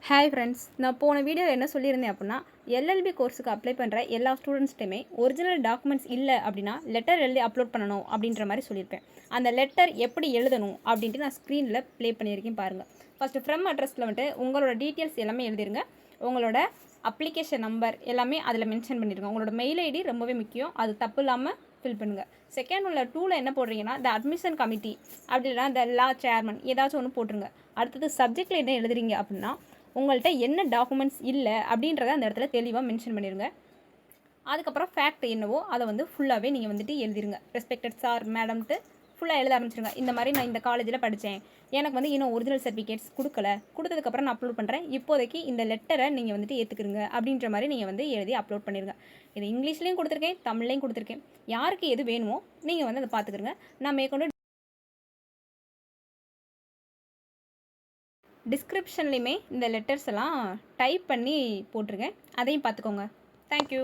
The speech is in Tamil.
ஹாய் ஃப்ரெண்ட்ஸ், நான் போன வீடியோவில் என்ன சொல்லியிருந்தேன் அப்படின்னா, எல்எல்பி கோர்ஸுக்கு அப்ளை பண்ணுற எல்லா ஸ்டூடெண்ட்ஸ்ட்டுமே ஒரிஜினல் டாக்குமெண்ட்ஸ் இல்லை அப்படின்னா லெட்டர் எழுதி அப்லோட் பண்ணணும் அப்படின்ற மாதிரி சொல்லியிருப்பேன். அந்த லெட்டர் எப்படி எழுதணும் அப்படின்ட்டு நான் ஸ்க்ரீனில் ப்ளே பண்ணியிருக்கேன் பாருங்கள். ஃபஸ்ட்டு ஃப்ரம் அட்ரஸில் வந்துட்டு உங்களோட டீட்டெயில்ஸ் எல்லாமே எழுதிருங்க. உங்களோட அப்ளிகேஷன் நம்பர் எல்லாமே அதில் மென்ஷன் பண்ணிடுங்க. உங்களோட மெயில் ஐடி ரொம்பவே முக்கியம், அது தப்பு இல்லாமல் ஃபில் பண்ணுங்கள். செகண்ட் உள்ள டூவில் என்ன போடுறீங்கன்னா, த அட்மிஷன் கமிட்டி அப்படி இல்லைனா த லா சேர்மன் ஏதாச்சும் ஒன்று போட்டுருங்க. அடுத்தது சப்ஜெக்டில் என்ன எழுதுறீங்க அப்படின்னா, உங்கள்கிட்ட என்ன டாக்குமெண்ட்ஸ் இல்லை அப்படின்றத அந்த இடத்துல தெளிவாக மென்ஷன் பண்ணிடுங்க. அதுக்கப்புறம் ஃபேக்ட் என்னவோ அதை வந்து ஃபுல்லாகவே நீங்கள் வந்துட்டு எழுதிருங்க. ரெஸ்பெக்டட் சார் மேடம்ட்டு ஃபுல்லாக எழுத ஆரம்பிச்சிருங்க. இந்த மாதிரி நான் இந்த காலேஜில் படித்தேன், எனக்கு வந்து இன்னும் ஒரிஜினல் சர்டிஃபிகேட்ஸ் கொடுத்ததுக்கப்புறம் நான் அப்லோட் பண்ணுறேன், இப்போதைக்கு இந்த லெட்டரை நீங்கள் வந்துட்டு ஏற்றுக்குருங்க அப்படின்ற மாதிரி நீங்கள் வந்து எழுதி அப்லோட் பண்ணிடுங்க. இது இங்கிலீஷ்லேயும் கொடுத்துருக்கேன், தமிழ்லேயும் கொடுத்துருக்கேன். யாருக்கு எது வேணுமோ நீங்கள் வந்து அதை பார்த்துக்குருங்க. நான் மேற்கொண்டு டிஸ்கிரிப்ஷன்லேயுமே இந்த லெட்டர்ஸ் எல்லாம் டைப் பண்ணி போட்டிருக்கேன், அதையும் பார்த்துக்கோங்க. தேங்க்யூ.